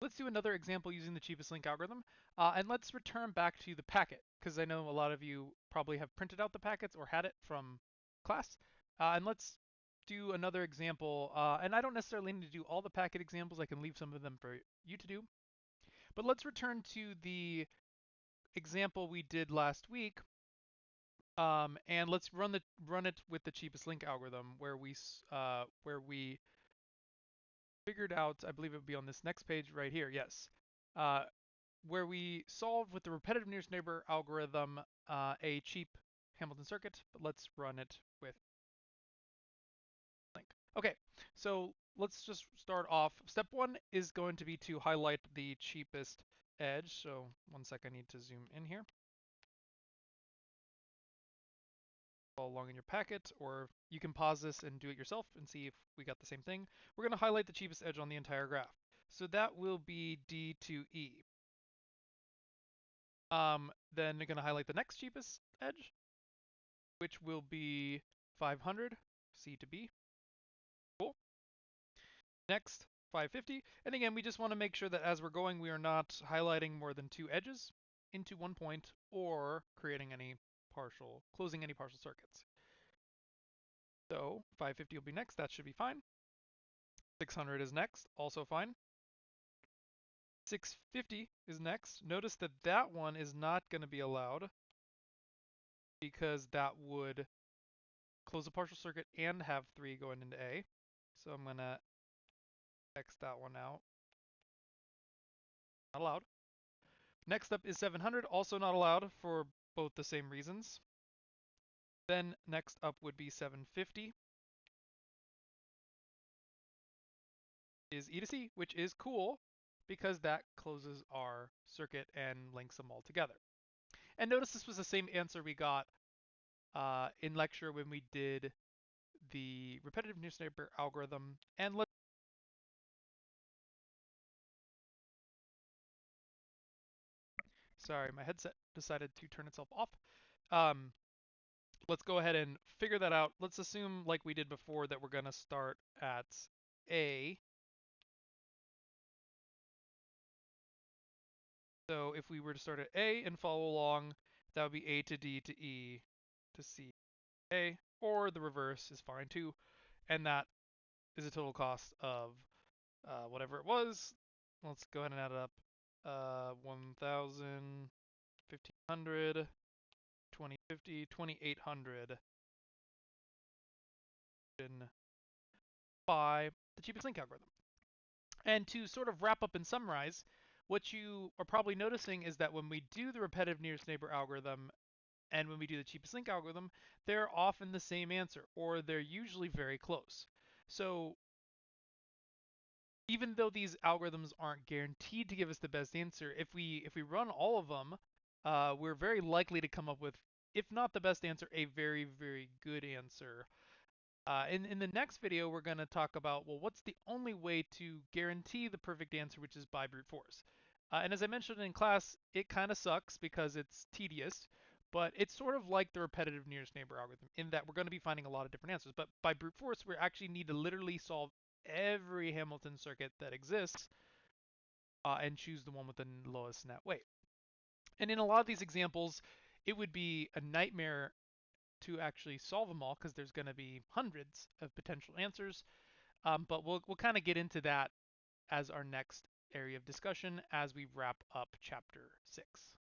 let's do another example using the cheapest link algorithm, and let's return back to the packet, because I know a lot of you probably have printed out the packets or had it from class. And let's do another example, and I don't necessarily need to do all the packet examples, I can leave some of them for you to do. But let's return to the example we did last week, and let's run it with the cheapest link algorithm, where we figured out, I believe it would be on this next page right here, yes, uh, where we solved with the repetitive nearest neighbor algorithm a cheap Hamilton circuit, but let's run it with link. Okay, so let's just start off. Step one is going to be to highlight the cheapest edge. So one sec, I need to zoom in here. Follow along in your packet, or you can pause this and do it yourself and see if we got the same thing. We're going to highlight the cheapest edge on the entire graph. So that will be D to E. Then you're going to highlight the next cheapest edge, which will be 500, C to B. Cool. Next, 550. And again, we just want to make sure that as we're going, we are not highlighting more than two edges into one point or creating any closing any partial circuits. So 550 will be next, that should be fine. 600 is next, also fine. 650 is next. Notice that that one is not going to be allowed because that would close a partial circuit and have 3 going into A. So I'm going to X that one out. Not allowed. Next up is 700, also not allowed for both the same reasons. Then next up would be 750 is E to C, which is cool because that closes our circuit and links them all together. And notice this was the same answer we got in lecture when we did the repetitive nearest neighbor algorithm. And let's sorry, my headset decided to turn itself off. Um, let's go ahead and figure that out. Let's assume, like we did before, that we're going to start at A. So if we were to start at A and follow along, that would be A to D to E to C A, or the reverse is fine too. And that is a total cost of whatever it was. Let's go ahead and add it up. 1,000, 1,500, 2,050, 2,800 by the cheapest link algorithm. And to sort of wrap up and summarize, what you are probably noticing is that when we do the repetitive nearest neighbor algorithm and when we do the cheapest link algorithm, they're often the same answer, or they're usually very close. So even though these algorithms aren't guaranteed to give us the best answer, if we run all of them, we're very likely to come up with, if not the best answer, a very, very good answer. In the next video, we're going to talk about, well, what's the only way to guarantee the perfect answer, which is by brute force. And as I mentioned in class, it kind of sucks because it's tedious, but it's sort of like the repetitive nearest neighbor algorithm in that we're going to be finding a lot of different answers. But by brute force, we actually need to literally solve every Hamilton circuit that exists and choose the one with the lowest net weight. And in a lot of these examples, it would be a nightmare to actually solve them all because there's going to be hundreds of potential answers. But we'll kind of get into that as our next area of discussion as we wrap up chapter 6.